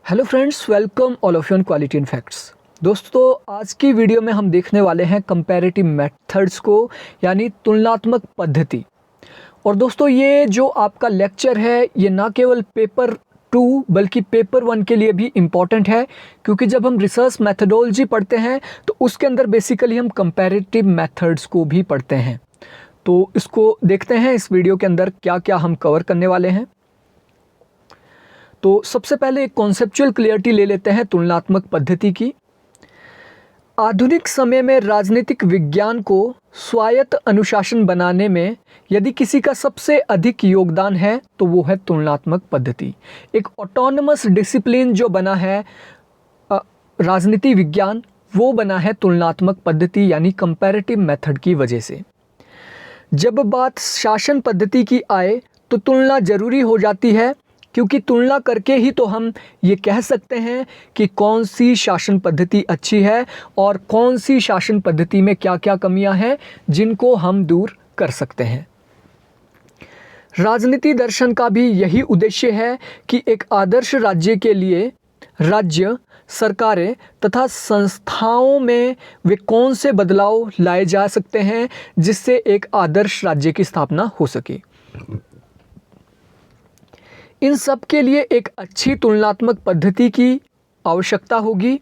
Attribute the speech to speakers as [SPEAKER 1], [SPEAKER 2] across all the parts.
[SPEAKER 1] Hello friends, welcome all of you on quality and facts. दोस्तों, आज की video में हम देखने वाले हैं कंपैरेटिव मेथड्स को, यानी तुलनात्मक पद्धति। और दोस्तों, ये जो आपका लेक्चर है ये ना केवल पेपर 2 बल्कि पेपर 1 के लिए भी इम्पॉर्टेंट है, क्योंकि जब हम रिसर्च मैथडोलॉजी पढ़ते हैं तो उसके अंदर बेसिकली हम कंपैरेटिव मेथड्स को भी पढ़ते हैं। तो इसको देखते हैं इस वीडियो के अंदर क्या क्या हम कवर करने वाले हैं। तो सबसे पहले एक कॉन्सेप्चुअल क्लियरिटी ले लेते हैं तुलनात्मक पद्धति की। आधुनिक समय में राजनीतिक विज्ञान को स्वायत्त अनुशासन बनाने में यदि किसी का सबसे अधिक योगदान है तो वो है तुलनात्मक पद्धति। एक ऑटोनमस डिसिप्लिन जो बना है राजनीति विज्ञान, वो बना है तुलनात्मक पद्धति यानी कंपैरेटिव मेथड की वजह से। जब बात शासन पद्धति की आए तो तुलना जरूरी हो जाती है, क्योंकि तुलना करके ही तो हम ये कह सकते हैं कि कौन सी शासन पद्धति अच्छी है और कौन सी शासन पद्धति में क्या क्या कमियां हैं जिनको हम दूर कर सकते हैं। राजनीति दर्शन का भी यही उद्देश्य है कि एक आदर्श राज्य के लिए राज्य, सरकारें तथा संस्थाओं में वे कौन से बदलाव लाए जा सकते हैं जिससे एक आदर्श राज्य की स्थापना हो सके। इन सब के लिए एक अच्छी तुलनात्मक पद्धति की आवश्यकता होगी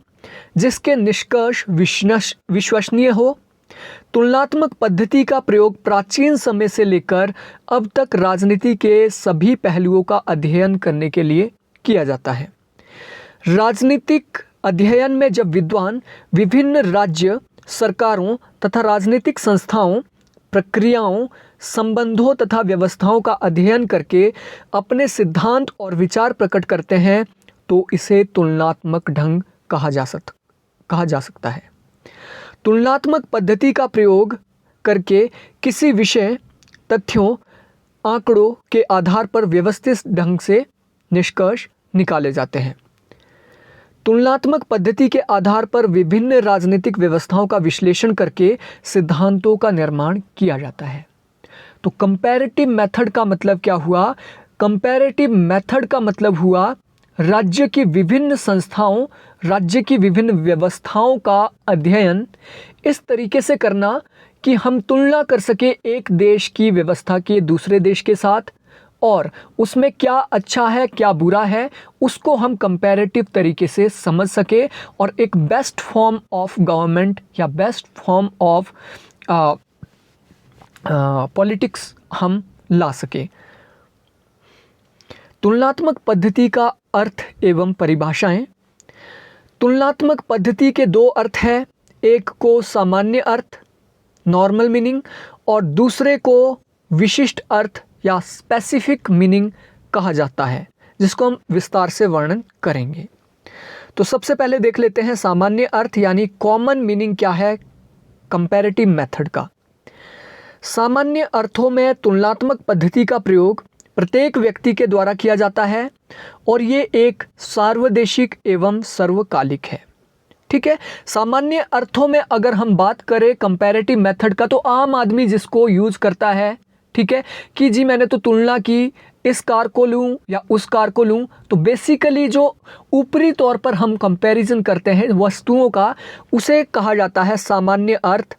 [SPEAKER 1] जिसके निष्कर्ष विश्वसनीय हो। तुलनात्मक पद्धति का प्रयोग प्राचीन समय से लेकर अब तक राजनीति के सभी पहलुओं का अध्ययन करने के लिए किया जाता है। राजनीतिक अध्ययन में जब विद्वान विभिन्न राज्य सरकारों तथा राजनीतिक संस्थाओं, प्रक्रियाओं, संबंधों तथा व्यवस्थाओं का अध्ययन करके अपने सिद्धांत और विचार प्रकट करते हैं तो इसे तुलनात्मक ढंग कहा जा सकता है। तुलनात्मक पद्धति का प्रयोग करके किसी विषय, तथ्यों, आंकड़ों के आधार पर व्यवस्थित ढंग से निष्कर्ष निकाले जाते हैं। तुलनात्मक पद्धति के आधार पर विभिन्न राजनीतिक व्यवस्थाओं का विश्लेषण करके सिद्धांतों का निर्माण किया जाता है। तो कंपैरेटिव मेथड का मतलब क्या हुआ? कंपैरेटिव मेथड का मतलब हुआ राज्य की विभिन्न संस्थाओं, राज्य की विभिन्न व्यवस्थाओं का अध्ययन इस तरीके से करना कि हम तुलना कर सके एक देश की व्यवस्था के दूसरे देश के साथ, और उसमें क्या अच्छा है क्या बुरा है उसको हम कंपैरेटिव तरीके से समझ सके और एक बेस्ट फॉर्म ऑफ गवर्नमेंट या बेस्ट फॉर्म ऑफ पॉलिटिक्स हम ला सके। तुलनात्मक पद्धति का अर्थ एवं परिभाषाएं। तुलनात्मक पद्धति के दो अर्थ हैं, एक को सामान्य अर्थ नॉर्मल मीनिंग और दूसरे को विशिष्ट अर्थ या स्पेसिफिक मीनिंग कहा जाता है, जिसको हम विस्तार से वर्णन करेंगे। तो सबसे पहले देख लेते हैं सामान्य अर्थ यानी कॉमन मीनिंग क्या है कंपैरेटिव मेथड का। सामान्य अर्थों में तुलनात्मक पद्धति का प्रयोग प्रत्येक व्यक्ति के द्वारा किया जाता है और ये एक सार्वदेशिक एवं सर्वकालिक है। ठीक है, सामान्य अर्थों में अगर हम बात करें कंपैरेटिव मेथड का तो आम आदमी जिसको यूज करता है, ठीक है, कि जी मैंने तो तुलना की, इस कार को लूँ या उस कार को लूँ, तो बेसिकली जो ऊपरी तौर पर हम कंपैरिजन करते हैं वस्तुओं का, उसे कहा जाता है सामान्य अर्थ।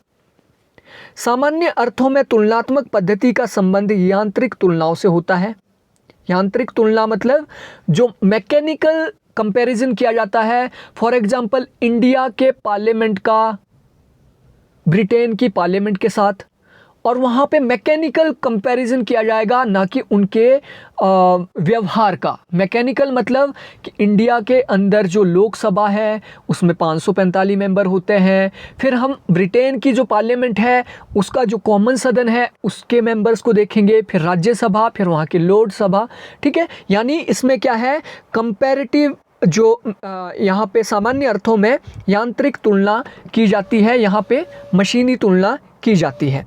[SPEAKER 1] सामान्य अर्थों में तुलनात्मक पद्धति का संबंध यांत्रिक तुलनाओं से होता है। यांत्रिक तुलना मतलब जो मैकेनिकल कंपैरिजन किया जाता है, फॉर एग्जांपल इंडिया के पार्लियामेंट का ब्रिटेन की पार्लियामेंट के साथ, और वहाँ पे मैकेनिकल कंपैरिजन किया जाएगा, ना कि उनके व्यवहार का। मैकेनिकल मतलब कि इंडिया के अंदर जो लोकसभा है उसमें 545 मेंबर होते हैं, फिर हम ब्रिटेन की जो पार्लियामेंट है उसका जो कॉमन सदन है उसके मेंबर्स को देखेंगे, फिर राज्यसभा, फिर वहाँ के लोकसभा। ठीक है, यानी इसमें क्या है, कंपैरेटिव जो यहाँ पे सामान्य अर्थों में यांत्रिक तुलना की जाती है, यहाँ पे मशीनी तुलना की जाती है,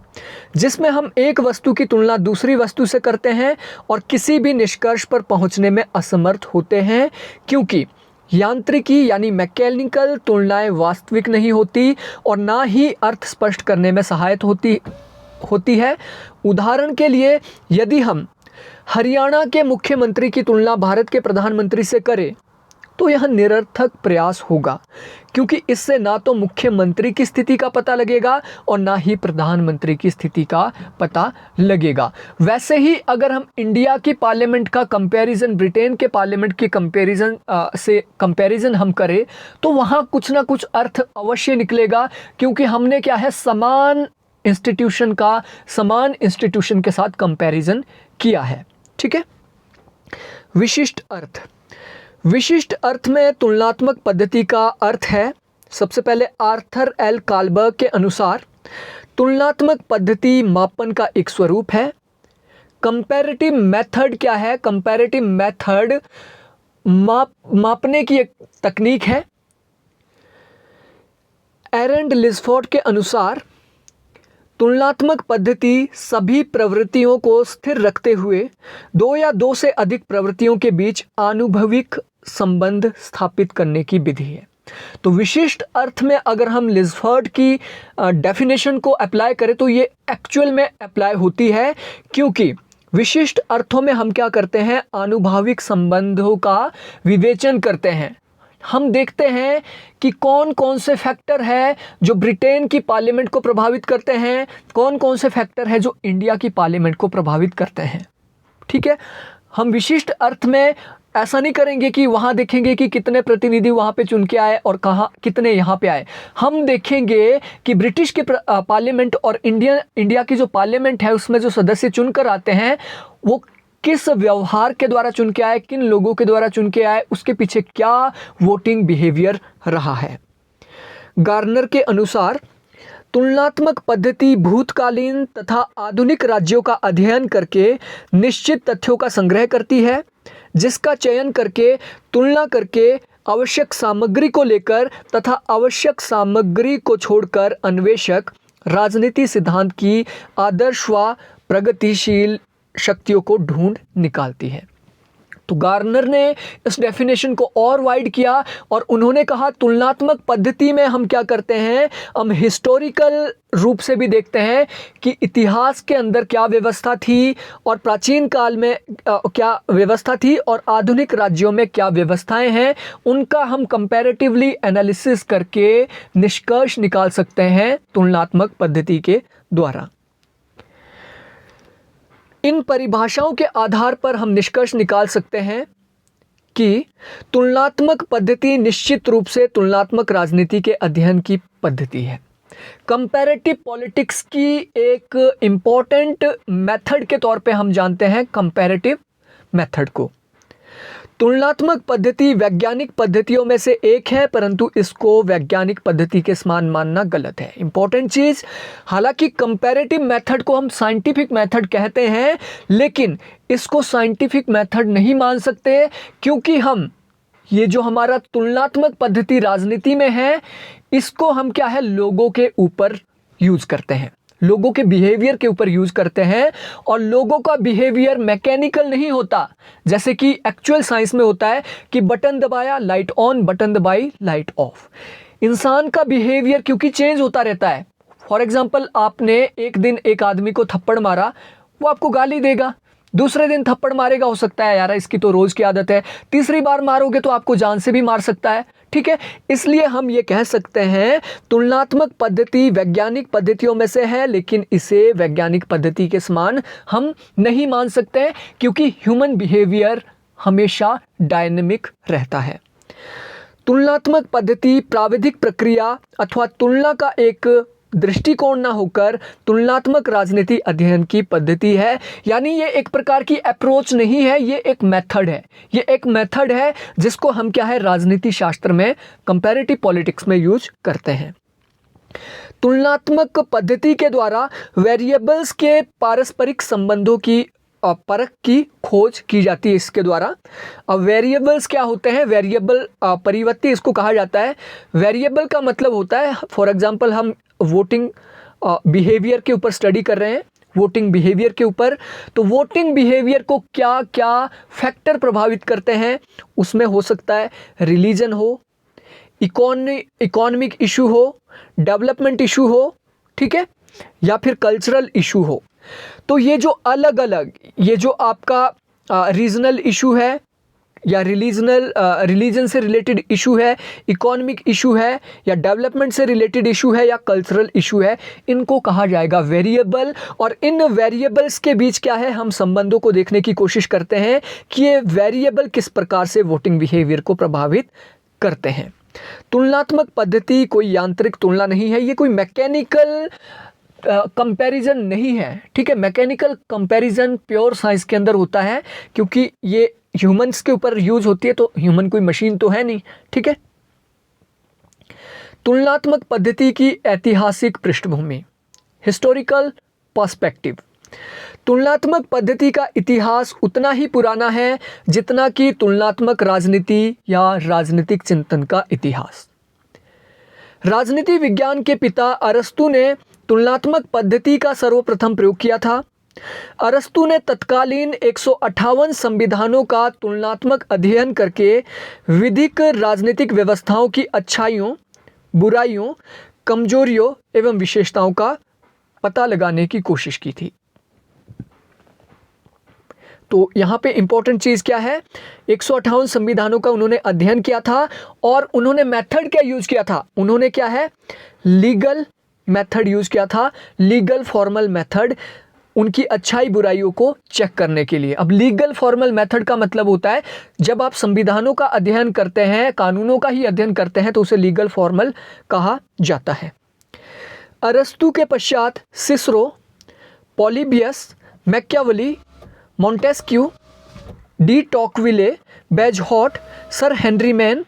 [SPEAKER 1] जिसमें हम एक वस्तु की तुलना दूसरी वस्तु से करते हैं और किसी भी निष्कर्ष पर पहुंचने में असमर्थ होते हैं, क्योंकि यांत्रिकी यानी मैकेनिकल तुलनाएं वास्तविक नहीं होती और ना ही अर्थ स्पष्ट करने में सहायक होती है। उदाहरण के लिए, यदि हम हरियाणा के मुख्यमंत्री की तुलना भारत के प्रधानमंत्री से करें तो यह निरर्थक प्रयास होगा, क्योंकि इससे ना तो मुख्यमंत्री की स्थिति का पता लगेगा और ना ही प्रधानमंत्री की स्थिति का पता लगेगा। वैसे ही अगर हम इंडिया की पार्लियामेंट का कंपैरिजन ब्रिटेन के पार्लियामेंट की कंपैरिजन हम करें तो वहाँ कुछ ना कुछ अर्थ अवश्य निकलेगा, क्योंकि हमने क्या है समान इंस्टीट्यूशन के साथ कंपैरिजन किया है। ठीक है। विशिष्ट अर्थ। विशिष्ट अर्थ में तुलनात्मक पद्धति का अर्थ है, सबसे पहले आर्थर एल कालबर्ग के अनुसार तुलनात्मक पद्धति मापन का एक स्वरूप है। कंपैरेटिव मेथड क्या है? कंपैरेटिव मेथड मापने की एक तकनीक है। एरंड लिस्फोर्ड के अनुसार तुलनात्मक पद्धति सभी प्रवृत्तियों को स्थिर रखते हुए दो या दो से अधिक प्रवृत्तियों के बीच आनुभविक संबंध स्थापित करने की विधि है। तो विशिष्ट अर्थ में अगर हम लिस्फोर्ड की डेफिनेशन को अप्लाई करें तो ये एक्चुअल में अप्लाई होती है, क्योंकि विशिष्ट अर्थों में हम क्या करते हैं? आनुभविक संबंधों का विवेचन करते हैं। हम देखते हैं कि कौन कौन से फैक्टर है जो ब्रिटेन की पार्लियामेंट को प्रभावित करते हैं, कौन कौन से फैक्टर है जो इंडिया की पार्लियामेंट को प्रभावित करते हैं। ठीक है। हम विशिष्ट अर्थ में ऐसा नहीं करेंगे कि वहाँ देखेंगे कि कितने प्रतिनिधि वहाँ पे चुन के आए और कहाँ कितने यहाँ पे आए। हम देखेंगे कि ब्रिटिश की पार्लियामेंट और इंडिया की जो पार्लियामेंट है उसमें जो सदस्य चुनकर आते हैं वो किस व्यवहार के द्वारा चुन के आए, किन लोगों के द्वारा चुन के आए, उसके पीछे क्या वोटिंग बिहेवियर रहा है। गार्नर के अनुसार तुलनात्मक पद्धति भूतकालीन तथा आधुनिक राज्यों का अध्ययन करके निश्चित तथ्यों का संग्रह करती है, जिसका चयन करके तुलना करके आवश्यक सामग्री को लेकर तथा आवश्यक सामग्री को छोड़कर अन्वेषक राजनीति सिद्धांत की आदर्श व प्रगतिशील शक्तियों को ढूंढ निकालती है। तो गार्नर ने इस डेफिनेशन को और वाइड किया और उन्होंने कहा तुलनात्मक पद्धति में हम क्या करते हैं, हम हिस्टोरिकल रूप से भी देखते हैं कि इतिहास के अंदर क्या व्यवस्था थी और प्राचीन काल में क्या व्यवस्था थी और आधुनिक राज्यों में क्या व्यवस्थाएं हैं, उनका हम कंपैरेटिवली एनालिसिस करके निष्कर्ष निकाल सकते हैं तुलनात्मक पद्धति के द्वारा। इन परिभाषाओं के आधार पर हम निष्कर्ष निकाल सकते हैं कि तुलनात्मक पद्धति निश्चित रूप से तुलनात्मक राजनीति के अध्ययन की पद्धति है। कंपैरेटिव पॉलिटिक्स की एक इम्पॉर्टेंट मेथड के तौर पे हम जानते हैं कंपैरेटिव मेथड को। तुलनात्मक पद्धति वैज्ञानिक पद्धतियों में से एक है, परंतु इसको वैज्ञानिक पद्धति के समान मानना गलत है। इंपॉर्टेंट चीज, हालांकि कंपैरेटिव मेथड को हम साइंटिफिक मेथड कहते हैं, लेकिन इसको साइंटिफिक मेथड नहीं मान सकते, क्योंकि हम ये जो हमारा तुलनात्मक पद्धति राजनीति में है, इसको हम क्या है लोगों के ऊपर यूज करते हैं, लोगों के बिहेवियर के ऊपर यूज करते हैं। और लोगों का बिहेवियर मैकेनिकल नहीं होता, जैसे कि एक्चुअल साइंस में होता है कि बटन दबाया लाइट ऑन, बटन दबाई लाइट ऑफ। इंसान का बिहेवियर क्योंकि चेंज होता रहता है। फॉर एग्जांपल, आपने एक दिन एक आदमी को थप्पड़ मारा, वो आपको गाली देगा, दूसरे दिन थप्पड़ मारेगा, हो सकता है यार इसकी तो रोज की आदत है, तीसरी बार मारोगे तो आपको जान से भी मार सकता है। ठीक है, इसलिए हम ये कह सकते हैं तुलनात्मक पद्धति वैज्ञानिक पद्धतियों में से है, लेकिन इसे वैज्ञानिक पद्धति के समान हम नहीं मान सकते, क्योंकि ह्यूमन बिहेवियर हमेशा डायनेमिक रहता है। तुलनात्मक पद्धति प्राविधिक प्रक्रिया अथवा तुलना का एक दृष्टिकोण ना होकर तुलनात्मक राजनीति अध्ययन की पद्धति है। यानी ये एक प्रकार की अप्रोच नहीं है, ये एक मेथड है। ये एक मेथड है जिसको हम क्या है राजनीति शास्त्र में कंपैरेटिव पॉलिटिक्स में यूज करते हैं। तुलनात्मक पद्धति के द्वारा वेरिएबल्स के पारस्परिक संबंधों की परख की खोज की जाती है। इसके द्वारा अब वेरिएबल्स क्या होते हैं, वेरिएबल परिवर्ती इसको कहा जाता है। वेरिएबल का मतलब होता है, फॉर एग्जांपल हम वोटिंग बिहेवियर के ऊपर स्टडी कर रहे हैं, वोटिंग बिहेवियर के ऊपर, तो वोटिंग बिहेवियर को क्या क्या फैक्टर प्रभावित करते हैं, उसमें हो सकता है रिलीजन हो, इकोनॉमिक इशू हो, डेवलपमेंट इशू हो, ठीक है, या फिर कल्चरल इशू हो। तो ये जो अलग अलग, ये जो आपका रीजनल इशू है, या रिलीजन से रिलेटेड इशू है, इकोनॉमिक इशू है, या डेवलपमेंट से रिलेटेड इशू है, या कल्चरल इशू है, इनको कहा जाएगा वेरिएबल। और इन वेरिएबल्स के बीच क्या है, हम संबंधों को देखने की कोशिश करते हैं कि ये वेरिएबल किस प्रकार से वोटिंग बिहेवियर को प्रभावित करते हैं। तुलनात्मक पद्धति कोई यांत्रिक तुलना नहीं है, ये कोई मैकेनिकल कंपैरिजन नहीं है, ठीक है। मैकेनिकल कंपैरिजन प्योर साइंस के अंदर होता है, क्योंकि ये ह्यूमंस के ऊपर यूज होती है, तो ह्यूमन कोई मशीन तो है नहीं, ठीक है। तुलनात्मक पद्धति की ऐतिहासिक पृष्ठभूमि, हिस्टोरिकल पर्सपेक्टिव। तुलनात्मक पद्धति का इतिहास उतना ही पुराना है जितना कि तुलनात्मक राजनीति या राजनीतिक चिंतन का इतिहास। राजनीति विज्ञान के पिता अरस्तु ने तुलनात्मक पद्धति का सर्वप्रथम प्रयोग किया था। अरस्तु ने तत्कालीन 158 संविधानों का तुलनात्मक अध्ययन करके विधिक राजनीतिक व्यवस्थाओं की अच्छाइयों, बुराइयों, कमजोरियों एवं विशेषताओं का पता लगाने की कोशिश की थी। तो यहाँ पे इंपॉर्टेंट चीज़ क्या है, 158 संविधानों का उन्होंने अध्ययन किया था और उन्होंने मेथड क्या यूज किया था, उन्होंने क्या है, लीगल मेथड यूज किया था, लीगल फॉर्मल मेथड, उनकी अच्छाई बुराइयों को चेक करने के लिए। अब लीगल फॉर्मल मेथड का मतलब होता है जब आप संविधानों का अध्ययन करते हैं, कानूनों का ही अध्ययन करते हैं, तो उसे लीगल फॉर्मल कहा जाता है। अरस्तु के पश्चात Cicero, Polybius, Machiavelli, Montesquieu, de Tocqueville, Bagehot, Sir Henry Maine,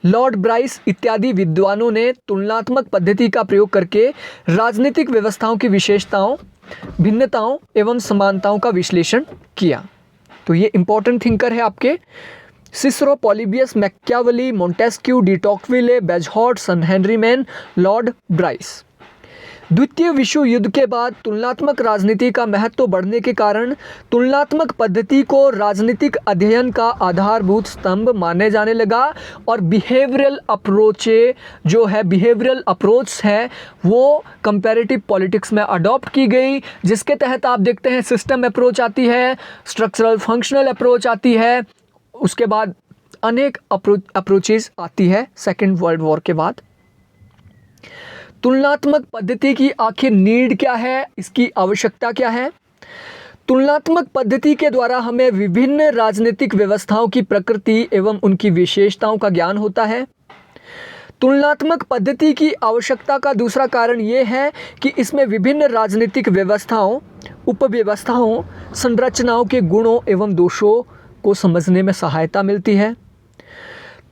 [SPEAKER 1] Lord Bryce इत्यादि विद्वानों ने तुलनात्मक पद्धति का प्रयोग करके राजनीतिक व्यवस्थाओं की विशेषताओं, भिन्नताओं एवं समानताओं का विश्लेषण किया। तो ये इंपॉर्टेंट थिंकर है आपके, Cicero, Polybius, Machiavelli, Montesquieu, de Tocqueville, Bagehot, Sir Henry Maine, Lord Bryce. द्वितीय विश्व युद्ध के बाद तुलनात्मक राजनीति का महत्व बढ़ने के कारण तुलनात्मक पद्धति को राजनीतिक अध्ययन का आधारभूत स्तंभ माने जाने लगा और बिहेवियरल अप्रोच है वो कंपैरेटिव पॉलिटिक्स में अडॉप्ट की गई, जिसके तहत आप देखते हैं सिस्टम अप्रोच आती है, स्ट्रक्चरल फंक्शनल अप्रोच आती है, उसके बाद अनेक अप्रोचेस आती है सेकेंड वर्ल्ड वॉर के बाद। तुलनात्मक पद्धति की आखिर नीड क्या है, इसकी आवश्यकता क्या है। तुलनात्मक पद्धति के द्वारा हमें विभिन्न राजनीतिक व्यवस्थाओं की प्रकृति एवं उनकी विशेषताओं का ज्ञान होता है। तुलनात्मक पद्धति की आवश्यकता का दूसरा कारण ये है कि इसमें विभिन्न राजनीतिक व्यवस्थाओं, उपव्यवस्थाओं, संरचनाओं के गुणों एवं दोषों को समझने में सहायता मिलती है।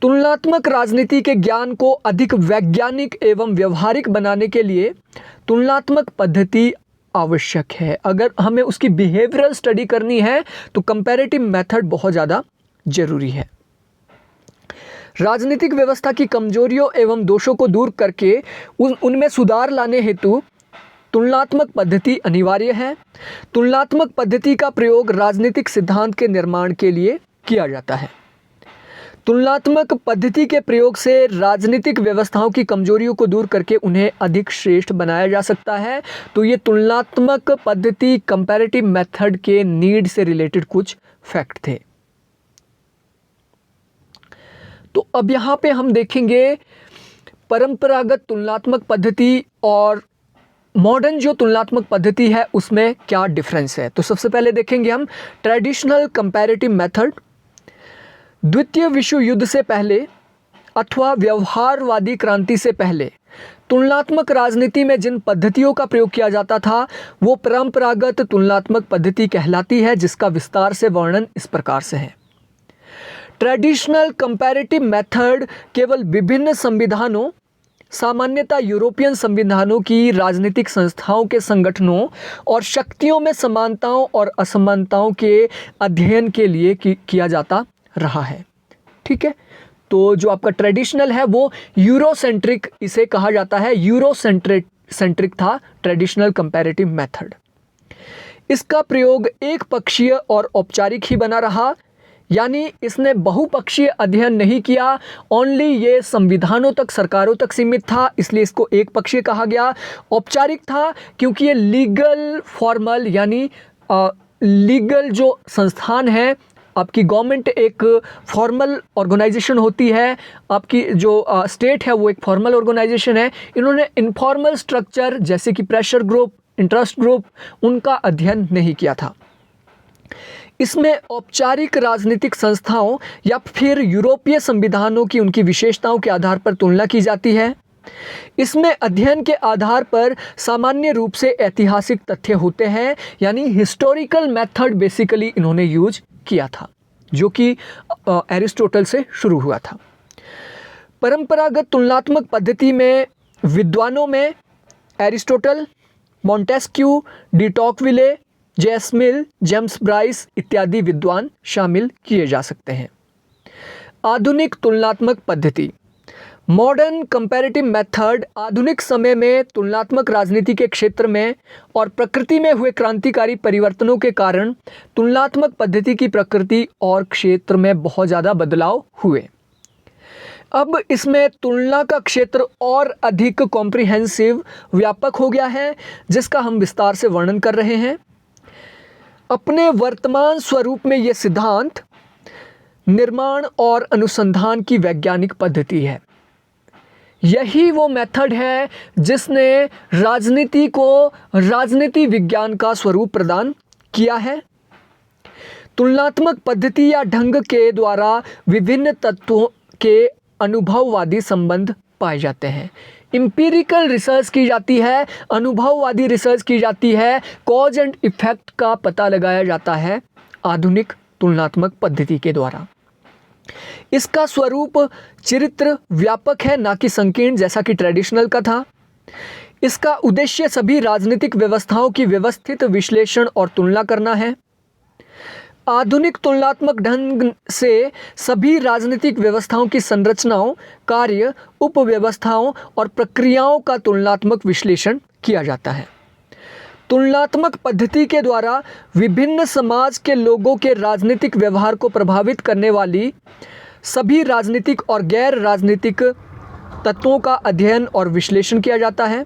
[SPEAKER 1] तुलनात्मक राजनीति के ज्ञान को अधिक वैज्ञानिक एवं व्यवहारिक बनाने के लिए तुलनात्मक पद्धति आवश्यक है। अगर हमें उसकी बिहेवियरल स्टडी करनी है तो कंपैरेटिव मेथड बहुत ज़्यादा जरूरी है। राजनीतिक व्यवस्था की कमजोरियों एवं दोषों को दूर करके उनमें सुधार लाने हेतु तुलनात्मक पद्धति अनिवार्य है। तुलनात्मक पद्धति का प्रयोग राजनीतिक सिद्धांत के निर्माण के लिए किया जाता है। तुलनात्मक पद्धति के प्रयोग से राजनीतिक व्यवस्थाओं की कमजोरियों को दूर करके उन्हें अधिक श्रेष्ठ बनाया जा सकता है। तो ये तुलनात्मक पद्धति कंपैरेटिव मेथड के नीड से रिलेटेड कुछ फैक्ट थे। तो अब यहाँ पे हम देखेंगे परंपरागत तुलनात्मक पद्धति और मॉडर्न जो तुलनात्मक पद्धति है उसमें क्या डिफरेंस है। तो सबसे पहले देखेंगे हम ट्रेडिशनल कंपैरेटिव मेथड। द्वितीय विश्व युद्ध से पहले अथवा व्यवहारवादी क्रांति से पहले तुलनात्मक राजनीति में जिन पद्धतियों का प्रयोग किया जाता था वो परंपरागत तुलनात्मक पद्धति कहलाती है, जिसका विस्तार से वर्णन इस प्रकार से है। ट्रेडिशनल कंपैरेटिव मेथड केवल विभिन्न संविधानों, सामान्यतः यूरोपियन संविधानों की राजनीतिक संस्थाओं के संगठनों और शक्तियों में समानताओं और असमानताओं के अध्ययन के लिए किया जाता रहा है। ठीक है, तो जो आपका ट्रेडिशनल है वो यूरोसेंट्रिक इसे कहा जाता है, यूरोसेंट्रिक था ट्रेडिशनल कंपैरेटिव मेथड। इसका प्रयोग एक पक्षीय और औपचारिक ही बना रहा, यानी इसने बहुपक्षीय अध्ययन नहीं किया, ओनली ये संविधानों तक, सरकारों तक सीमित था, इसलिए इसको एक पक्षीय कहा गया। औपचारिक था क्योंकि ये लीगल फॉर्मल यानी लीगल जो संस्थान है आपकी गवर्नमेंट एक फॉर्मल ऑर्गेनाइजेशन होती है, आपकी जो स्टेट है वो एक फॉर्मल ऑर्गेनाइजेशन है। इन्होंने इनफॉर्मल स्ट्रक्चर जैसे कि प्रेशर ग्रुप, इंटरेस्ट ग्रुप, उनका अध्ययन नहीं किया था। इसमें औपचारिक राजनीतिक संस्थाओं या फिर यूरोपीय संविधानों की उनकी विशेषताओं के आधार पर तुलना की जाती है। इसमें अध्ययन के आधार पर सामान्य रूप से ऐतिहासिक तथ्य होते हैं, यानी हिस्टोरिकल मेथड बेसिकली इन्होंने यूज किया था, जो कि एरिस्टोटल से शुरू हुआ था। परंपरागत तुलनात्मक पद्धति में विद्वानों में Aristotle, Montesquieu, de Tocqueville, JS Mill, James Bryce इत्यादि विद्वान शामिल किए जा सकते हैं। आधुनिक तुलनात्मक पद्धति, मॉडर्न कंपैरेटिव मेथड आधुनिक समय में तुलनात्मक राजनीति के क्षेत्र में और प्रकृति में हुए क्रांतिकारी परिवर्तनों के कारण तुलनात्मक पद्धति की प्रकृति और क्षेत्र में बहुत ज़्यादा बदलाव हुए। अब इसमें तुलना का क्षेत्र और अधिक कॉम्प्रिहेंसिव, व्यापक हो गया है, जिसका हम विस्तार से वर्णन कर रहे हैं। अपने वर्तमान स्वरूप में ये सिद्धांत निर्माण और अनुसंधान की वैज्ञानिक पद्धति है। यही वो मेथड है जिसने राजनीति को राजनीति विज्ञान का स्वरूप प्रदान किया है। तुलनात्मक पद्धति या ढंग के द्वारा विभिन्न तत्वों के अनुभववादी संबंध पाए जाते हैं। एम्पिरिकल रिसर्च की जाती है, अनुभववादी रिसर्च की जाती है, कॉज एंड इफेक्ट का पता लगाया जाता है आधुनिक तुलनात्मक पद्धति के द्वारा। इसका स्वरूप चरित्र व्यापक है, ना कि संकीर्ण जैसा कि ट्रेडिशनल का था। इसका उद्देश्य सभी राजनीतिक व्यवस्थाओं की व्यवस्थित विश्लेषण और तुलना करना है। आधुनिक तुलनात्मक ढंग से सभी राजनीतिक व्यवस्थाओं की संरचनाओं, कार्य, उपव्यवस्थाओं और प्रक्रियाओं का तुलनात्मक विश्लेषण किया जाता है। तुलनात्मक पद्धति के द्वारा विभिन्न समाज के लोगों के राजनीतिक व्यवहार को प्रभावित करने वाली सभी राजनीतिक और गैर राजनीतिक तत्वों का अध्ययन और विश्लेषण किया जाता है।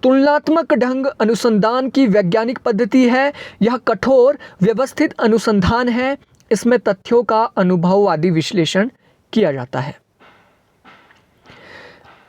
[SPEAKER 1] तुलनात्मक ढंग अनुसंधान की वैज्ञानिक पद्धति है। यह कठोर व्यवस्थित अनुसंधान है। इसमें तथ्यों का अनुभववादी विश्लेषण किया जाता है।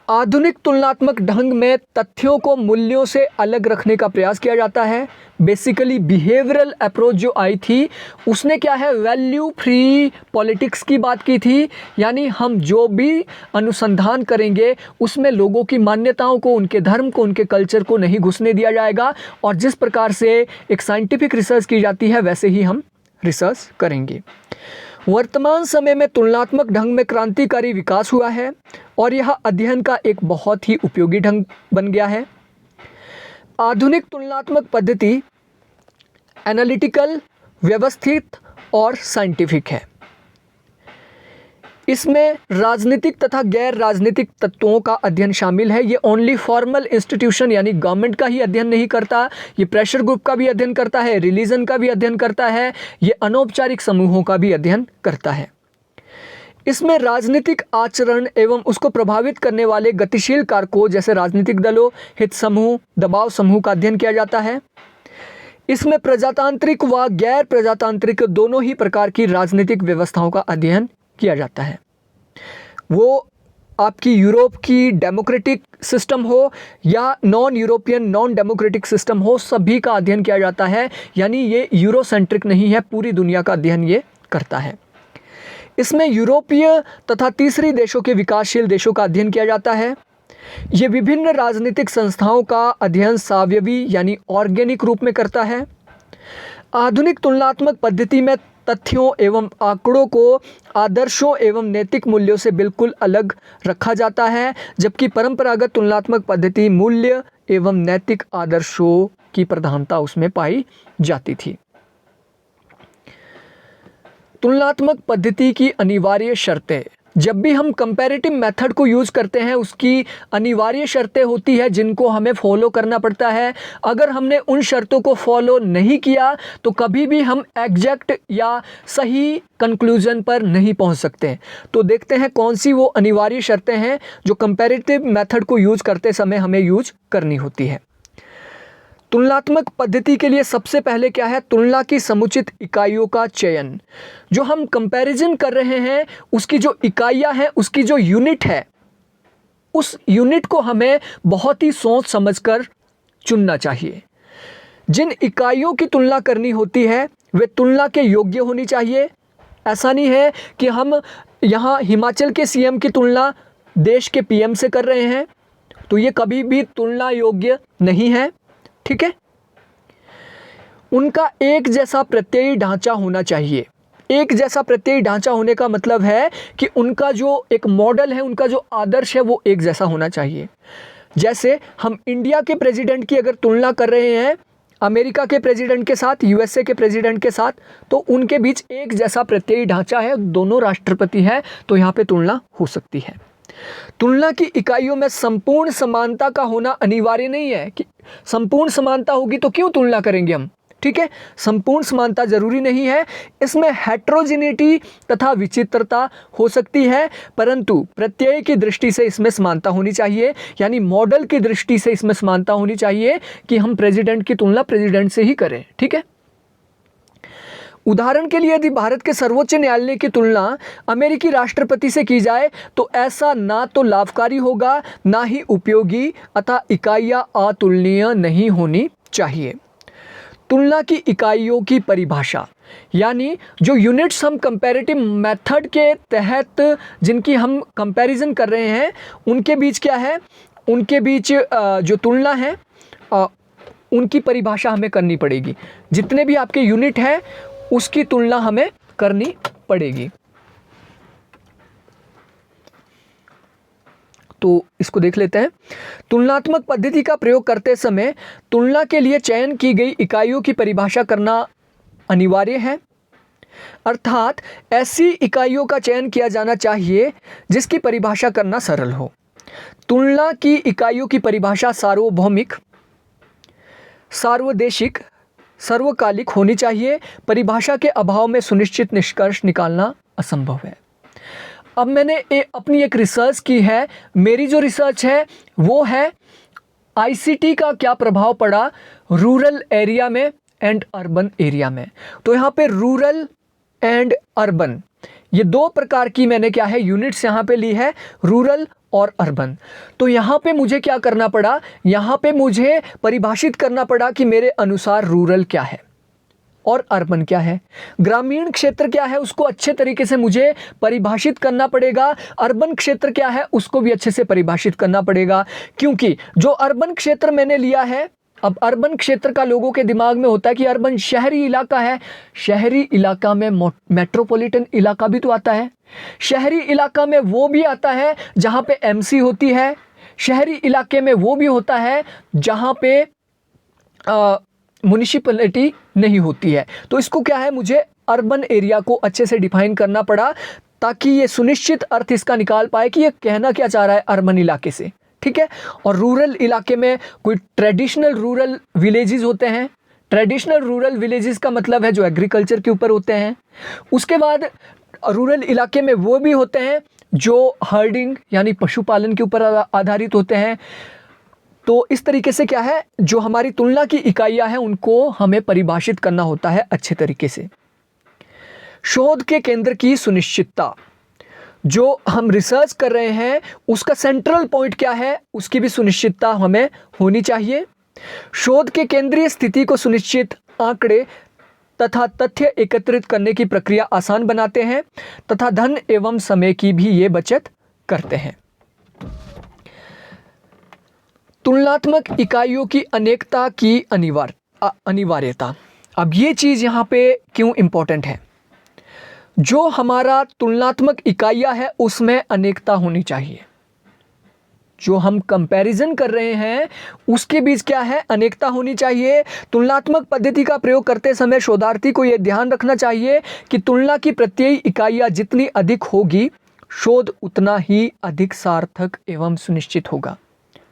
[SPEAKER 1] आधुनिक तुलनात्मक ढंग में तथ्यों को मूल्यों से अलग रखने का प्रयास किया जाता है। बेसिकली बिहेवियरल अप्रोच जो आई थी उसने क्या है, वैल्यू फ्री पॉलिटिक्स की बात की थी, यानी हम जो भी अनुसंधान करेंगे उसमें लोगों की मान्यताओं को, उनके धर्म को, उनके कल्चर को नहीं घुसने दिया जाएगा, और जिस प्रकार से एक साइंटिफिक रिसर्च की जाती है वैसे ही हम रिसर्च करेंगे। वर्तमान समय में तुलनात्मक ढंग में क्रांतिकारी विकास हुआ है और यह अध्ययन का एक बहुत ही उपयोगी ढंग बन गया है। आधुनिक तुलनात्मक पद्धति एनालिटिकल, व्यवस्थित और साइंटिफिक है। इसमें राजनीतिक तथा गैर राजनीतिक तत्वों का अध्ययन शामिल है। ये ओनली फॉर्मल इंस्टीट्यूशन यानी गवर्नमेंट का ही अध्ययन नहीं करता, ये प्रेशर ग्रुप का भी अध्ययन करता है, रिलीजन का भी अध्ययन करता है, ये अनौपचारिक समूहों का भी अध्ययन करता है। इसमें राजनीतिक आचरण एवं उसको प्रभावित करने वाले गतिशील कारकों जैसे राजनीतिक दलों, हित समूह, दबाव समूह का अध्ययन किया जाता है। इसमें प्रजातांत्रिक व गैर प्रजातांत्रिक दोनों ही प्रकार की राजनीतिक व्यवस्थाओं का अध्ययन किया जाता है। वो आपकी यूरोप की डेमोक्रेटिक सिस्टम हो या non European non democratic system हो, सभी का अध्ययन किया जाता है। यानी ये यूरोसेंट्रिक नहीं है, पूरी दुनिया का अध्ययन ये करता है। इसमें यूरोपीय तथा तीसरी देशों के विकासशील देशों का अध्ययन किया जाता है। ये विभिन्न राजनीतिक संस्थाओं का अध्ययन सावयवी यानी ऑर्गेनिक रूप में करता है। आधुनिक तुलनात्मक पद्धति में तथ्यों एवं आंकड़ों को आदर्शों एवं नैतिक मूल्यों से बिल्कुल अलग रखा जाता है, जबकि परंपरागत तुलनात्मक पद्धति मूल्य एवं नैतिक आदर्शों की प्रधानता उसमें पाई जाती थी। तुलनात्मक पद्धति की अनिवार्य शर्तें, जब भी हम कंपैरेटिव मेथड को यूज़ करते हैं उसकी अनिवार्य शर्तें होती है जिनको हमें फॉलो करना पड़ता है। अगर हमने उन शर्तों को फॉलो नहीं किया तो कभी भी हम एग्जैक्ट या सही कंक्लूजन पर नहीं पहुंच सकते। तो देखते हैं कौन सी वो अनिवार्य शर्तें हैं जो कंपैरेटिव मेथड को यूज़ करते समय हमें यूज करनी होती है। तुलनात्मक पद्धति के लिए सबसे पहले क्या है, तुलना की समुचित इकाइयों का चयन। जो हम कंपैरिजन कर रहे हैं उसकी जो इकाइयां हैं, उसकी जो यूनिट है, उस यूनिट को हमें बहुत ही सोच समझकर चुनना चाहिए। जिन इकाइयों की तुलना करनी होती है वे तुलना के योग्य होनी चाहिए। ऐसा नहीं है कि हम यहाँ हिमाचल के सीएम की तुलना देश के पीएम से कर रहे हैं, तो ये कभी भी तुलना योग्य नहीं है। ठीक है, उनका एक जैसा प्रत्ययी ढांचा होना चाहिए। एक जैसा प्रत्ययी ढांचा होने का मतलब है कि उनका जो एक मॉडल है, उनका जो आदर्श है वो एक जैसा होना चाहिए। जैसे हम इंडिया के प्रेसिडेंट की अगर तुलना कर रहे हैं अमेरिका के प्रेसिडेंट के साथ, यूएसए के प्रेसिडेंट के साथ, तो उनके बीच एक जैसा प्रत्ययी ढांचा है, दोनों राष्ट्रपति हैं, तो यहाँ पे तुलना हो सकती है। तुलना की इकाइयों में संपूर्ण समानता का होना अनिवार्य नहीं है कि संपूर्ण समानता होगी तो क्यों तुलना करेंगे हम। ठीक है, संपूर्ण समानता जरूरी नहीं है, इसमें हेट्रोजिनिटी तथा विचित्रता हो सकती है, परंतु प्रत्यय की दृष्टि से इसमें समानता होनी चाहिए, यानी मॉडल की दृष्टि से इसमें समानता होनी चाहिए कि हम प्रेसिडेंट की तुलना प्रेसिडेंट से ही करें। ठीक है, उदाहरण के लिए यदि भारत के सर्वोच्च न्यायालय की तुलना अमेरिकी राष्ट्रपति से की जाए तो ऐसा ना तो लाभकारी होगा ना ही उपयोगी, अतः इकाइयां अतुलनीय नहीं होनी चाहिए। तुलना की इकाइयों की परिभाषा, यानी जो यूनिट्स हम कंपैरेटिव मेथड के तहत जिनकी हम कंपैरिजन कर रहे हैं उनके बीच क्या है, उनके बीच जो तुलना है उनकी परिभाषा हमें करनी पड़ेगी। जितने भी आपके यूनिट हैं उसकी तुलना हमें करनी पड़ेगी। तो इसको देख लेते हैं। तुलनात्मक पद्धति का प्रयोग करते समय तुलना के लिए चयन की गई इकाइयों की परिभाषा करना अनिवार्य है, अर्थात ऐसी इकाइयों का चयन किया जाना चाहिए जिसकी परिभाषा करना सरल हो। तुलना की इकाइयों की परिभाषा सार्वभौमिक, सार्वदेशिक, सर्वकालिक होनी चाहिए। परिभाषा के अभाव में सुनिश्चित निष्कर्ष निकालना असंभव है। अब मैंने अपनी एक रिसर्च की है, मेरी जो रिसर्च है वो है आईसीटी का क्या प्रभाव पड़ा रूरल एरिया में एंड अर्बन एरिया में। तो यहाँ पे रूरल एंड अर्बन ये दो प्रकार की मैंने क्या है यूनिट्स यहाँ पे ली है, रूरल और अर्बन। तो यहाँ पे मुझे क्या करना पड़ा, यहाँ पे मुझे परिभाषित करना पड़ा कि मेरे अनुसार रूरल क्या है और अर्बन क्या है, ग्रामीण क्षेत्र क्या है उसको अच्छे तरीके से मुझे परिभाषित करना पड़ेगा, अर्बन क्षेत्र क्या है उसको भी अच्छे से परिभाषित करना पड़ेगा। क्योंकि जो अर्बन क्षेत्र मैंने लिया है, अब अर्बन क्षेत्र का लोगों के दिमाग में होता है कि अर्बन शहरी इलाका है, शहरी इलाका में मेट्रोपॉलिटन इलाका भी तो आता है, शहरी इलाका में वो भी आता है जहाँ पे एमसी होती है, शहरी इलाके में वो भी होता है जहाँ पे म्युनिसिपैलिटी नहीं होती है। तो इसको क्या है, मुझे अर्बन एरिया को अच्छे से डिफाइन करना पड़ा ताकि ये सुनिश्चित अर्थ इसका निकाल पाए कि ये कहना क्या चाह रहा है अर्बन इलाके से। ठीक है, और रूरल इलाके में कोई ट्रेडिशनल रूरल विलेजेस होते हैं, ट्रेडिशनल रूरल विलेजेस का मतलब है जो एग्रीकल्चर के ऊपर होते हैं। उसके बाद रूरल इलाके में वो भी होते हैं जो हर्डिंग यानी पशुपालन के ऊपर आधारित होते हैं। तो इस तरीके से क्या है, जो हमारी तुलना की इकाइयां हैं उनको हमें परिभाषित करना होता है अच्छे तरीके से। शोध के केंद्र की सुनिश्चितता, जो हम रिसर्च कर रहे हैं उसका सेंट्रल पॉइंट क्या है उसकी भी सुनिश्चितता हमें होनी चाहिए। शोध के केंद्रीय स्थिति को सुनिश्चित आंकड़े तथा तथ्य एकत्रित करने की प्रक्रिया आसान बनाते हैं तथा धन एवं समय की भी ये बचत करते हैं। तुलनात्मक इकाइयों की अनेकता की अनिवार्यता, अब ये चीज़ यहाँ पे क्यों इम्पोर्टेंट है, जो हमारा तुलनात्मक इकाइयाँ है उसमें अनेकता होनी चाहिए। जो हम कंपैरिजन कर रहे हैं उसके बीच क्या है, अनेकता होनी चाहिए। तुलनात्मक पद्धति का प्रयोग करते समय शोधार्थी को यह ध्यान रखना चाहिए कि तुलना की प्रत्ययी इकाइयाँ जितनी अधिक होगी शोध उतना ही अधिक सार्थक एवं सुनिश्चित होगा।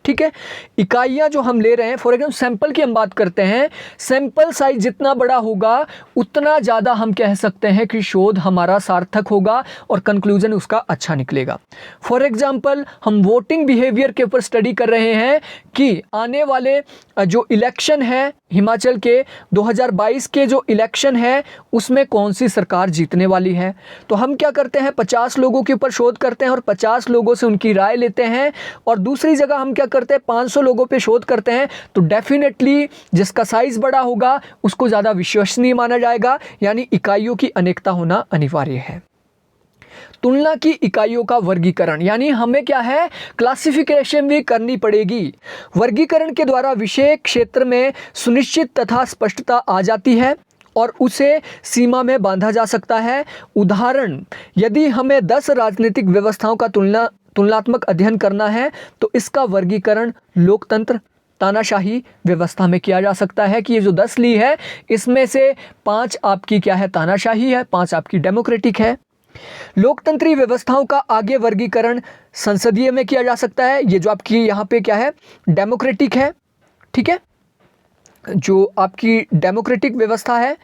[SPEAKER 1] ठीक है। इकाइयाँ जो हम ले रहे हैं, फॉर एग्जाम्पल सैंपल की हम बात करते हैं, सैंपल साइज जितना बड़ा होगा उतना ज़्यादा हम कह सकते हैं कि शोध हमारा सार्थक होगा और कंक्लूजन उसका अच्छा निकलेगा। फॉर एग्जाम्पल हम वोटिंग बिहेवियर के ऊपर स्टडी कर रहे हैं कि आने वाले जो इलेक्शन है हिमाचल के 2022 के जो इलेक्शन है उसमें कौन सी सरकार जीतने वाली है। तो हम क्या करते हैं, 50 लोगों के ऊपर शोध करते हैं और 50 लोगों से उनकी राय लेते हैं, और दूसरी जगह हम क्या करते हैं, 500 लोगों पे शोध करते हैं। तो डेफिनेटली जिसका साइज बड़ा होगा उसको ज़्यादा विश्वसनीय माना जाएगा, यानी इकाइयों की अनेकता होना अनिवार्य है। तुलना की इकाइयों का वर्गीकरण, यानी हमें क्या है, क्लासिफिकेशन भी करनी पड़ेगी। वर्गीकरण के द्वारा विषय क्षेत्र में सुनिश्चित तथा स्पष्टता आ जाती है और उसे सीमा में बांधा जा सकता है। उदाहरण, यदि हमें 10 राजनीतिक व्यवस्थाओं का तुलनात्मक अध्ययन करना है तो इसका वर्गीकरण लोकतंत्र तानाशाही व्यवस्था में किया जा सकता है कि ये जो 10 ली है इसमें से 5 आपकी क्या है, तानाशाही है, 5 आपकी डेमोक्रेटिक है। लोकतंत्री व्यवस्थाओं का आगे वर्गीकरण संसदीय में किया जा सकता है। ये जो आपकी यहाँ पे क्या है, डेमोक्रेटिक है, ठीक है। जो आपकी डेमोक्रेटिक व्यवस्था है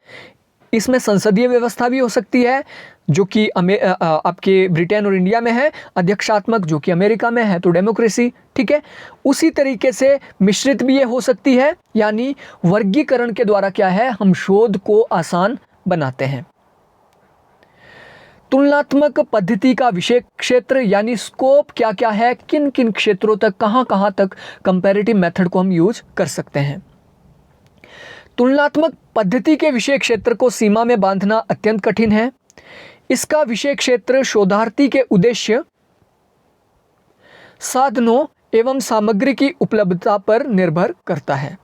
[SPEAKER 1] इसमें संसदीय व्यवस्था भी हो सकती है जो कि आपके ब्रिटेन और इंडिया में है, अध्यक्षात्मक जो कि अमेरिका में है तो डेमोक्रेसी, ठीक है। उसी तरीके से मिश्रित भी ये हो सकती है, यानी वर्गीकरण के द्वारा क्या है, हम शोध को आसान बनाते हैं। तुलनात्मक पद्धति का विषय क्षेत्र यानी स्कोप क्या क्या है, किन किन क्षेत्रों तक, कहाँ तक कंपैरेटिव मेथड को हम यूज कर सकते हैं। तुलनात्मक पद्धति के विषय क्षेत्र को सीमा में बांधना अत्यंत कठिन है। इसका विषय क्षेत्र शोधार्थी के उद्देश्य, साधनों एवं सामग्री की उपलब्धता पर निर्भर करता है।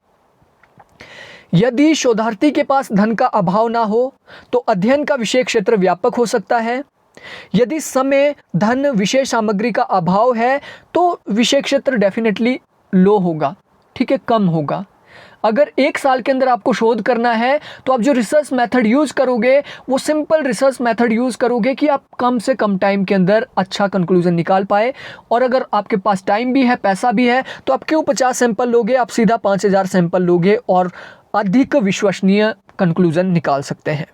[SPEAKER 1] यदि शोधार्थी के पास धन का अभाव ना हो तो अध्ययन का विषय क्षेत्र व्यापक हो सकता है। यदि समय, धन, विषय सामग्री का अभाव है तो विषय क्षेत्र डेफिनेटली लो होगा, ठीक है, कम होगा। अगर 1 साल के अंदर आपको शोध करना है तो आप जो रिसर्च मेथड यूज़ करोगे वो सिंपल रिसर्च मेथड यूज़ करोगे कि आप कम से कम टाइम के अंदर अच्छा कंक्लूजन निकाल पाए। और अगर आपके पास टाइम भी है, पैसा भी है, तो आप क्यों 50 सैंपल लोगे, आप सीधा 5000 सैंपल लोगे और अधिक विश्वसनीय कंक्लूजन निकाल सकते हैं।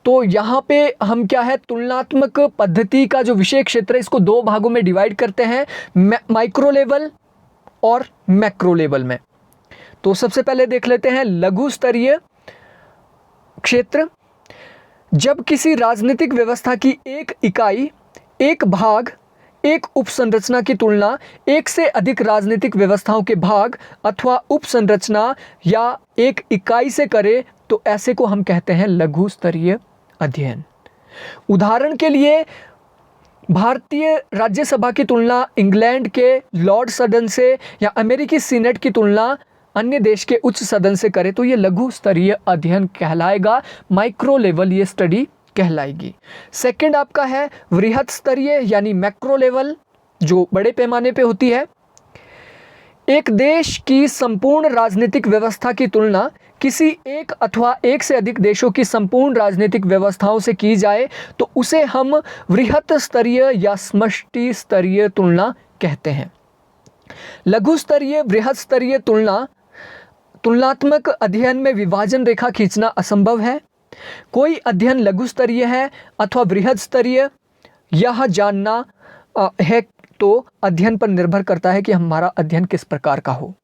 [SPEAKER 1] तो यहाँ पे हम क्या है, तुलनात्मक पद्धति का जो विषय क्षेत्र है इसको 2 भागों में डिवाइड करते हैं, माइक्रो लेवल और मैक्रो लेवल में। तो सबसे पहले देख लेते हैं लघु स्तरीय क्षेत्र। जब किसी राजनीतिक व्यवस्था की एक इकाई, एक भाग, एक उपसंरचना की तुलना एक से अधिक राजनीतिक व्यवस्थाओं के भाग अथवा उपसंरचना या एक इकाई से करे तो ऐसे को हम कहते हैं लघु स्तरीय अध्ययन। उदाहरण के लिए भारतीय राज्यसभा की तुलना इंग्लैंड के लॉर्ड सदन से या अमेरिकी सीनेट की तुलना अन्य देश के उच्च सदन से करे तो ये लघु स्तरीय अध्ययन कहलाएगा, माइक्रो लेवल ये स्टडी कहलाएगी। सेकंड आपका है वृहत स्तरीय यानी मैक्रो लेवल, जो बड़े पैमाने पे होती है। एक देश की संपूर्ण राजनीतिक व्यवस्था की तुलना किसी एक अथवा एक से अधिक देशों की संपूर्ण राजनीतिक व्यवस्थाओं से की जाए तो उसे हम वृहत स्तरीय या समष्टि स्तरीय तुलना कहते हैं। लघु स्तरीय, वृहत स्तरीय तुलनात्मक अध्ययन में विभाजन रेखा खींचना असंभव है। कोई अध्ययन लघु स्तरीय है अथवा वृहत स्तरीय, यह जानना है तो अध्ययन पर निर्भर करता है कि हमारा अध्ययन किस प्रकार का हो।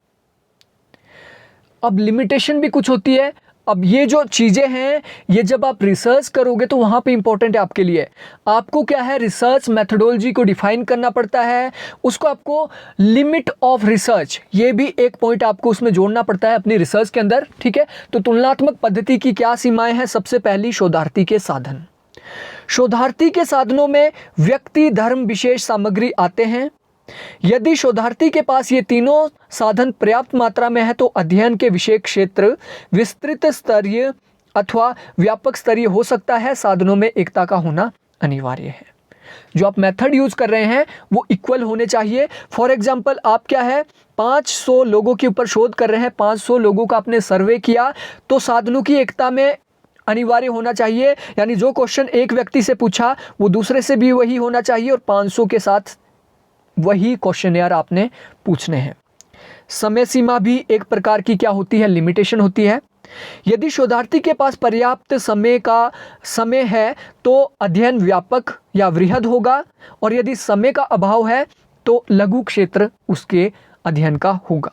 [SPEAKER 1] अब लिमिटेशन भी कुछ होती है। अब ये जो चीज़ें हैं ये जब आप रिसर्च करोगे तो वहाँ पे इंपॉर्टेंट है आपके लिए, आपको क्या है, रिसर्च मेथडोलॉजी को डिफाइन करना पड़ता है, उसको आपको लिमिट ऑफ रिसर्च, ये भी एक पॉइंट आपको उसमें जोड़ना पड़ता है अपनी रिसर्च के अंदर, ठीक है। तो तुलनात्मक पद्धति की क्या सीमाएं हैं, सबसे पहली शोधार्थी के साधन। शोधार्थी के साधनों में व्यक्ति, धर्म, विशेष सामग्री आते हैं। यदि शोधार्थी के पास ये तीनों साधन पर्याप्त मात्रा में है तो अध्ययन के विषय क्षेत्र विस्तृत स्तरीय अथवा व्यापक स्तरीय हो सकता है। साधनों में एकता का होना अनिवार्य है। जो आप मेथड यूज कर रहे हैं वो इक्वल होने चाहिए। फॉर एग्जांपल आप क्या है 500 लोगों के ऊपर शोध कर रहे हैं, 500 लोगों का आपने सर्वे किया तो साधनों की एकता में अनिवार्य होना चाहिए, यानी जो क्वेश्चन एक व्यक्ति से पूछा वो दूसरे से भी वही होना चाहिए और 500 के साथ वही क्वेश्चनेयर आपने पूछने हैं। समय सीमा भी एक प्रकार की क्या होती है, लिमिटेशन होती है। यदि शोधार्थी के पास पर्याप्त समय है तो अध्ययन व्यापक या वृहद होगा, और यदि समय का अभाव है तो लघु क्षेत्र उसके अध्ययन का होगा।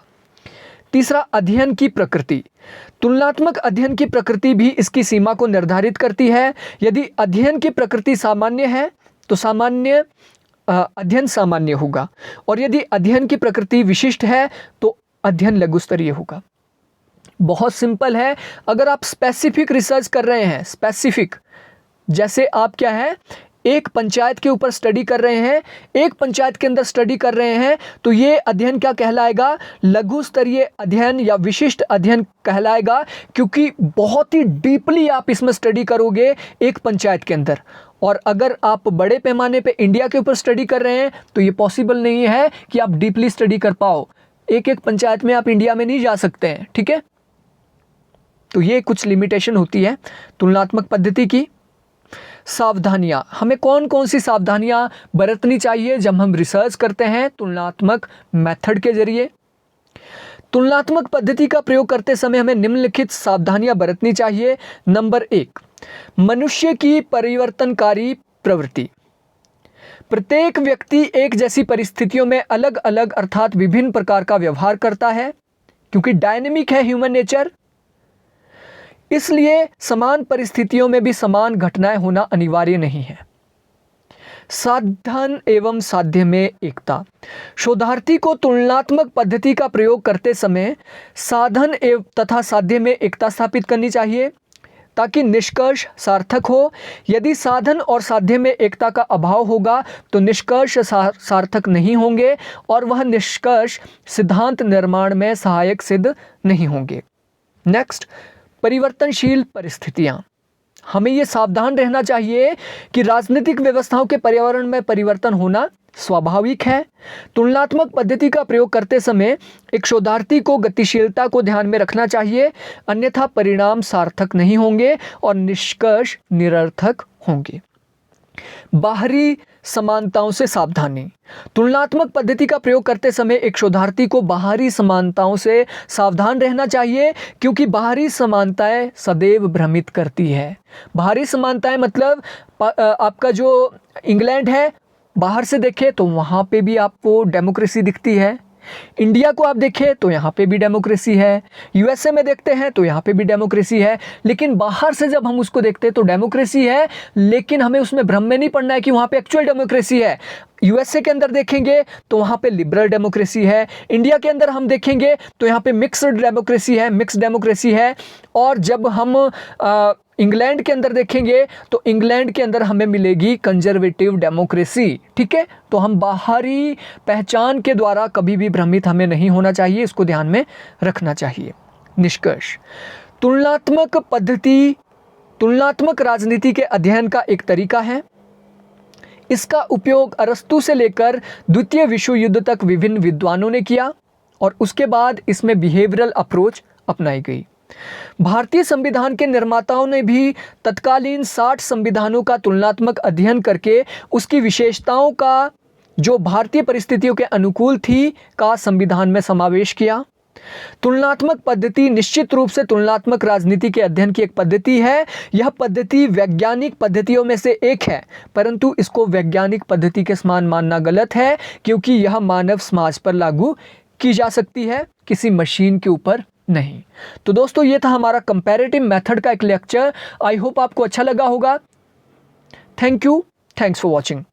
[SPEAKER 1] तीसरा, अध्ययन की प्रकृति। तुलनात्मक अध्ययन की प्रकृति भी इसकी सीमा को निर्धारित करती है। यदि अध्ययन की प्रकृति सामान्य है तो अध्ययन सामान्य होगा, और यदि अध्ययन की प्रकृति विशिष्ट है तो अध्ययन लघु स्तरीय होगा। बहुत सिंपल है। अगर आप स्पेसिफिक रिसर्च कर रहे हैं, स्पेसिफिक, जैसे आप क्या है, एक पंचायत के ऊपर स्टडी कर रहे हैं, एक पंचायत के अंदर स्टडी कर रहे हैं, तो ये अध्ययन क्या कहलाएगा, लघु स्तरीय अध्ययन या विशिष्ट अध्ययन कहलाएगा, क्योंकि बहुत ही डीपली आप इसमें स्टडी करोगे एक पंचायत के अंदर। और अगर आप बड़े पैमाने पे इंडिया के ऊपर स्टडी कर रहे हैं तो ये पॉसिबल नहीं है कि आप डीपली स्टडी कर पाओ। एक एक पंचायत में आप इंडिया में नहीं जा सकते हैं, ठीक है। तो ये कुछ लिमिटेशन होती है तुलनात्मक पद्धति की। सावधानियां, हमें कौन कौन सी सावधानियां बरतनी चाहिए जब हम रिसर्च करते हैं तुलनात्मक मेथड के जरिए। तुलनात्मक पद्धति का प्रयोग करते समय हमें निम्नलिखित सावधानियां बरतनी चाहिए। नंबर 1, मनुष्य की परिवर्तनकारी प्रवृत्ति। प्रत्येक व्यक्ति एक जैसी परिस्थितियों में अलग अलग अर्थात विभिन्न प्रकार का व्यवहार करता है, क्योंकि डायनेमिक है ह्यूमन नेचर, इसलिए समान परिस्थितियों में भी समान घटनाएं होना अनिवार्य नहीं है। साधन एवं साध्य में एकता। शोधार्थी को तुलनात्मक पद्धति का प्रयोग करते समय साधन एवं तथा साध्य में एकता स्थापित करनी चाहिए ताकि निष्कर्ष सार्थक हो। यदि साधन और साध्य में एकता का अभाव होगा तो निष्कर्ष सार्थक नहीं होंगे और वह निष्कर्ष सिद्धांत निर्माण में सहायक सिद्ध नहीं होंगे। नेक्स्ट, परिवर्तनशील परिस्थितियां। हमें ये सावधान रहना चाहिए कि राजनीतिक व्यवस्थाओं के पर्यावरण में परिवर्तन होना स्वाभाविक है। तुलनात्मक पद्धति का प्रयोग करते समय एक शोधार्थी को गतिशीलता को ध्यान में रखना चाहिए, अन्यथा परिणाम सार्थक नहीं होंगे और निष्कर्ष निरर्थक होंगे। बाहरी समानताओं से सावधानी। तुलनात्मक पद्धति का प्रयोग करते समय एक शोधार्थी को बाहरी समानताओं से सावधान रहना चाहिए, क्योंकि बाहरी समानताएं सदैव भ्रमित करती है। बाहरी समानताएं मतलब आपका जो इंग्लैंड है, बाहर से देखें तो वहाँ पे भी आपको डेमोक्रेसी दिखती है, इंडिया को आप देखें तो यहाँ पे भी डेमोक्रेसी है, यूएसए में देखते हैं तो यहाँ पे भी डेमोक्रेसी है, लेकिन बाहर से जब हम उसको देखते हैं तो डेमोक्रेसी है, लेकिन हमें उसमें भ्रम में नहीं पड़ना है कि वहाँ पे एक्चुअल डेमोक्रेसी है। यूएसए के अंदर देखेंगे तो वहाँ पे लिबरल डेमोक्रेसी है, इंडिया के अंदर हम देखेंगे तो यहाँ पे मिक्स्ड डेमोक्रेसी है, मिक्स्ड डेमोक्रेसी है। और जब हम इंग्लैंड के अंदर देखेंगे तो इंग्लैंड के अंदर हमें मिलेगी कंजर्वेटिव डेमोक्रेसी, ठीक है। तो हम बाहरी पहचान के द्वारा कभी भी भ्रमित हमें नहीं होना चाहिए, इसको ध्यान में रखना चाहिए। निष्कर्ष, तुलनात्मक पद्धति तुलनात्मक राजनीति के अध्ययन का एक तरीका है। इसका उपयोग अरस्तु से लेकर द्वितीय विश्व युद्ध तक विभिन्न विद्वानों ने किया और उसके बाद इसमें बिहेवियरल अप्रोच अपनाई गई। भारतीय संविधान के निर्माताओं ने भी तत्कालीन 60 संविधानों का तुलनात्मक अध्ययन करके उसकी विशेषताओं का जो भारतीय परिस्थितियों के अनुकूल थी का संविधान में समावेश किया। तुलनात्मक पद्धति निश्चित रूप से तुलनात्मक राजनीति के अध्ययन की एक पद्धति है। यह पद्धति वैज्ञानिक पद्धतियों में से एक है, परंतु इसको वैज्ञानिक पद्धति के समान मानना गलत है, क्योंकि यह मानव समाज पर लागू की जा सकती है, किसी मशीन के ऊपर नहीं। तो दोस्तों, ये था हमारा कंपैरेटिव मेथड का एक लेक्चर। आई होप आपको अच्छा लगा होगा। Thank you, thanks for watching.